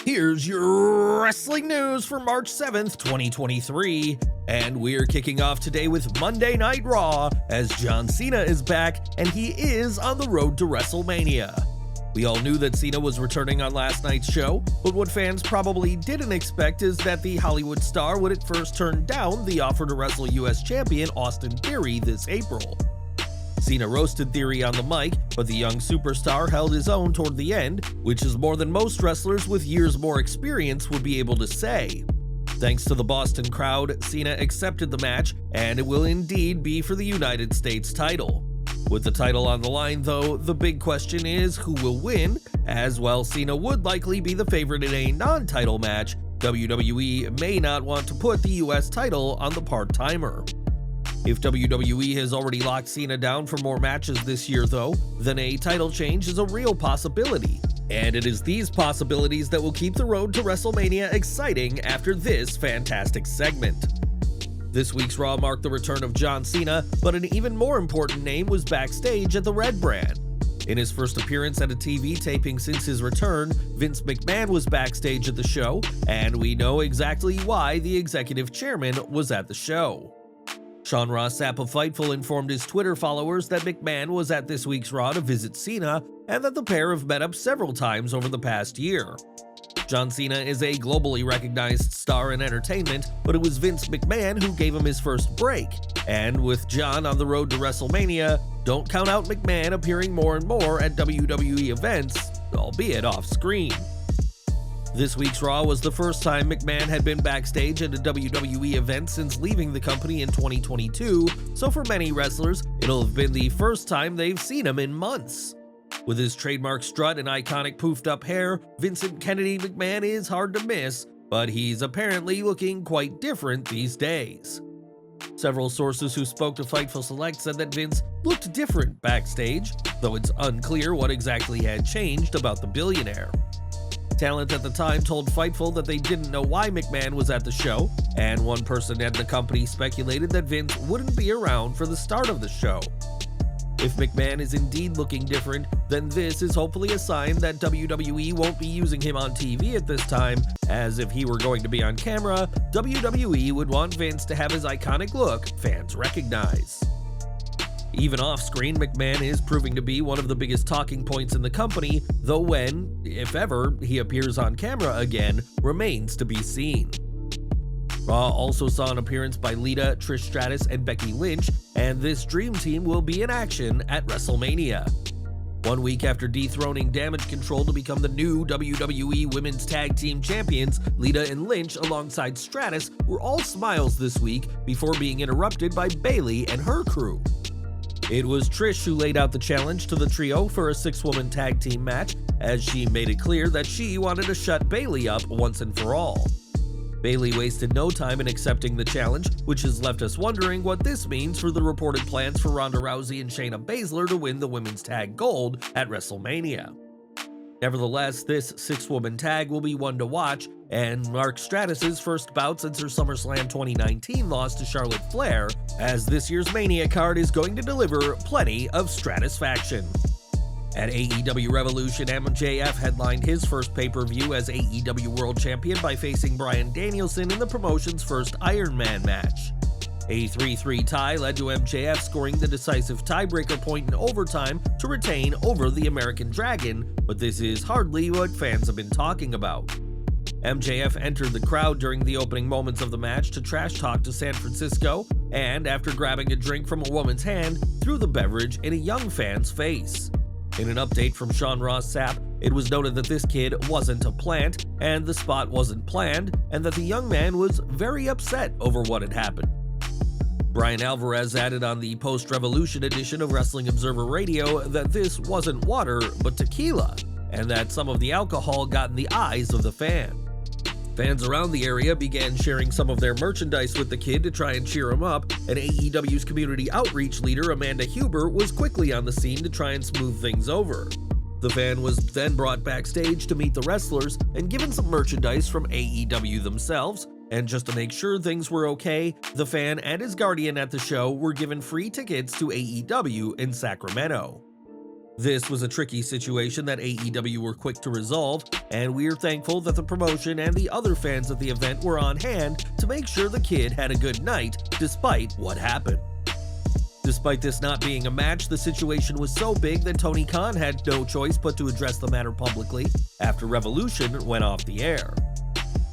Here's your wrestling news for March 7th, 2023. And we're kicking off today with Monday Night Raw, as John Cena is back and he is on the road to WrestleMania. We all knew that Cena was returning on last night's show, but what fans probably didn't expect is that the Hollywood star would at first turn down the offer to wrestle US champion Austin Theory this April. Cena roasted Theory on the mic, but the young superstar held his own toward the end, which is more than most wrestlers with years more experience would be able to say. Thanks to the Boston crowd, Cena accepted the match, and it will indeed be for the United States title. With the title on the line, though, the big question is who will win, as while Cena would likely be the favorite in a non-title match, WWE may not want to put the US title on the part-timer. If WWE has already locked Cena down for more matches this year, though, then a title change is a real possibility. And it is these possibilities that will keep the road to WrestleMania exciting after this fantastic segment. This week's Raw marked the return of John Cena, but an even more important name was backstage at the Red Brand. In his first appearance at a TV taping since his return, Vince McMahon was backstage at the show, and we know exactly why the executive chairman was at the show. Sean Ross Sapp of Fightful informed his Twitter followers that McMahon was at this week's Raw to visit Cena, and that the pair have met up several times over the past year. John Cena is a globally recognized star in entertainment, but it was Vince McMahon who gave him his first break. And with John on the road to WrestleMania, don't count out McMahon appearing more and more at WWE events, albeit off-screen. This week's Raw was the first time McMahon had been backstage at a WWE event since leaving the company in 2022, so for many wrestlers, it'll have been the first time they've seen him in months. With his trademark strut and iconic poofed-up hair, Vincent Kennedy McMahon is hard to miss, but he's apparently looking quite different these days. Several sources who spoke to Fightful Select said that Vince looked different backstage, though it's unclear what exactly had changed about the billionaire. Talent at the time told Fightful that they didn't know why McMahon was at the show, and one person at the company speculated that Vince wouldn't be around for the start of the show. If McMahon is indeed looking different, then this is hopefully a sign that WWE won't be using him on TV at this time, as if he were going to be on camera, WWE would want Vince to have his iconic look fans recognize. Even off-screen, McMahon is proving to be one of the biggest talking points in the company, though when, if ever, he appears on camera again, remains to be seen. Raw also saw an appearance by Lita, Trish Stratus, and Becky Lynch, and this Dream Team will be in action at WrestleMania. 1 week after dethroning Damage Control to become the new WWE Women's Tag Team Champions, Lita and Lynch alongside Stratus were all smiles this week before being interrupted by Bayley and her crew. It was Trish who laid out the challenge to the trio for a 6-woman tag team match, as she made it clear that she wanted to shut Bayley up once and for all. Bayley wasted no time in accepting the challenge, which has left us wondering what this means for the reported plans for Ronda Rousey and Shayna Baszler to win the women's tag gold at WrestleMania. Nevertheless, this 6-woman tag will be one to watch, and mark Stratus's first bout since her SummerSlam 2019 loss to Charlotte Flair, as this year's Mania card is going to deliver plenty of Stratusfaction. At AEW Revolution, MJF headlined his first pay-per-view as AEW World Champion by facing Bryan Danielson in the promotion's first Iron Man match. A 3-3 tie led to MJF scoring the decisive tiebreaker point in overtime to retain over the American Dragon, but this is hardly what fans have been talking about. MJF entered the crowd during the opening moments of the match to trash talk to San Francisco, and after grabbing a drink from a woman's hand, threw the beverage in a young fan's face. In an update from Sean Ross Sapp, it was noted that this kid wasn't a plant, and the spot wasn't planned, and that the young man was very upset over what had happened. Brian Alvarez added on the post-Revolution edition of Wrestling Observer Radio that this wasn't water, but tequila, and that some of the alcohol got in the eyes of the fan. Fans around the area began sharing some of their merchandise with the kid to try and cheer him up, and AEW's community outreach leader Amanda Huber was quickly on the scene to try and smooth things over. The fan was then brought backstage to meet the wrestlers and given some merchandise from AEW themselves, and just to make sure things were okay, the fan and his guardian at the show were given free tickets to AEW in Sacramento. This was a tricky situation that AEW were quick to resolve, and we're thankful that the promotion and the other fans at the event were on hand to make sure the kid had a good night despite what happened. Despite this not being a match, the situation was so big that Tony Khan had no choice but to address the matter publicly after Revolution went off the air.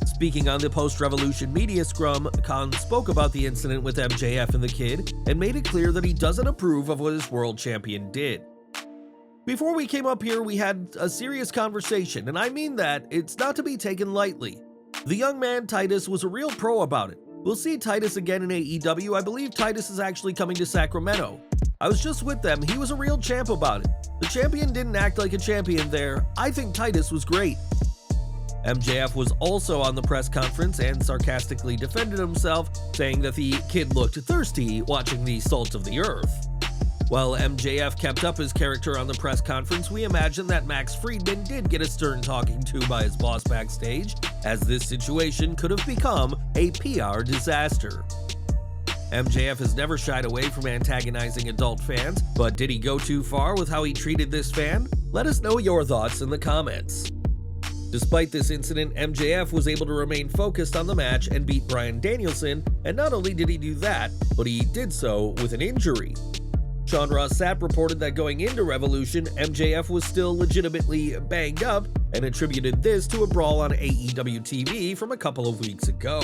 Speaking on the post-Revolution media scrum, Khan spoke about the incident with MJF and the kid and made it clear that he doesn't approve of what his world champion did. Before we came up here, we had a serious conversation, and I mean that, it's not to be taken lightly. The young man, Titus, was a real pro about it. We'll see Titus again in AEW. I believe Titus is actually coming to Sacramento. I was just with them. He was a real champ about it. The champion didn't act like a champion there. I think Titus was great. MJF was also on the press conference and sarcastically defended himself, saying that the kid looked thirsty watching the salt of the earth. While MJF kept up his character on the press conference, we imagine that Max Friedman did get a stern talking to by his boss backstage, as this situation could have become a PR disaster. MJF has never shied away from antagonizing adult fans, but did he go too far with how he treated this fan? Let us know your thoughts in the comments. Despite this incident, MJF was able to remain focused on the match and beat Bryan Danielson, and not only did he do that, but he did so with an injury. Sean Ross Sapp reported that going into Revolution, MJF was still legitimately banged up and attributed this to a brawl on AEW TV from a couple of weeks ago.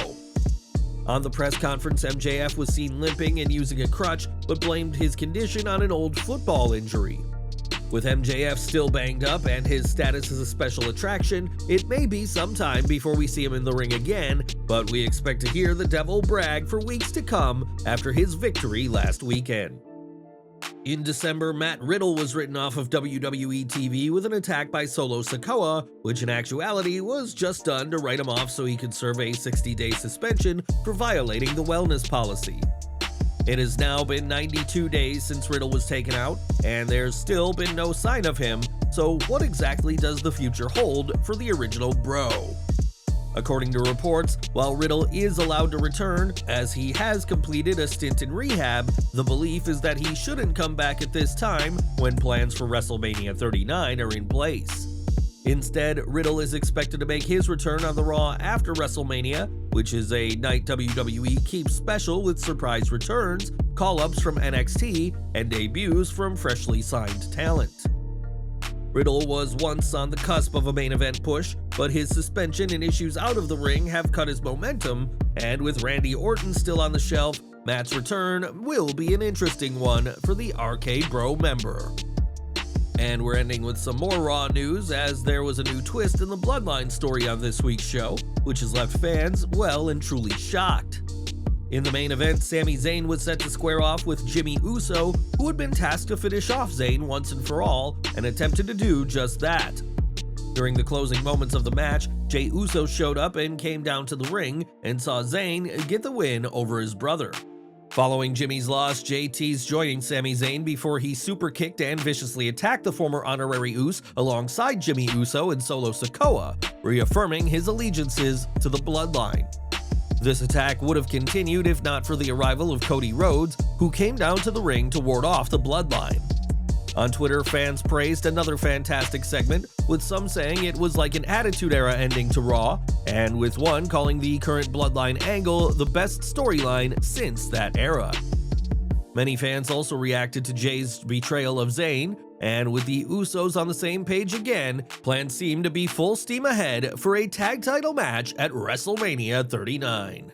On the press conference, MJF was seen limping and using a crutch, but blamed his condition on an old football injury. With MJF still banged up and his status as a special attraction, it may be some time before we see him in the ring again, but we expect to hear the Devil brag for weeks to come after his victory last weekend. In December, Matt Riddle was written off of WWE TV with an attack by Solo Sikoa, which in actuality was just done to write him off so he could serve a 60-day suspension for violating the wellness policy. It has now been 92 days since Riddle was taken out, and there's still been no sign of him, so what exactly does the future hold for the original bro? According to reports, while Riddle is allowed to return, as he has completed a stint in rehab, the belief is that he shouldn't come back at this time when plans for WrestleMania 39 are in place. Instead, Riddle is expected to make his return on the Raw after WrestleMania, which is a night WWE keeps special with surprise returns, call-ups from NXT, and debuts from freshly signed talent. Riddle was once on the cusp of a main event push, but his suspension and issues out of the ring have cut his momentum, and with Randy Orton still on the shelf, Matt's return will be an interesting one for the RK Bro member. And we're ending with some more Raw news, as there was a new twist in the Bloodline story on this week's show, which has left fans well and truly shocked. In the main event, Sami Zayn was set to square off with Jimmy Uso, who had been tasked to finish off Zayn once and for all, and attempted to do just that. During the closing moments of the match, Jey Uso showed up and came down to the ring and saw Zayn get the win over his brother. Following Jimmy's loss, Jey teased joining Sami Zayn before he super kicked and viciously attacked the former honorary Uso alongside Jimmy Uso and Solo Sikoa, reaffirming his allegiances to the Bloodline. This attack would have continued if not for the arrival of Cody Rhodes, who came down to the ring to ward off the Bloodline. On Twitter, fans praised another fantastic segment, with some saying it was like an Attitude Era ending to Raw, and with one calling the current Bloodline angle the best storyline since that era. Many fans also reacted to Jey's betrayal of Zayn, and with the Usos on the same page again, plans seem to be full steam ahead for a tag title match at WrestleMania 39.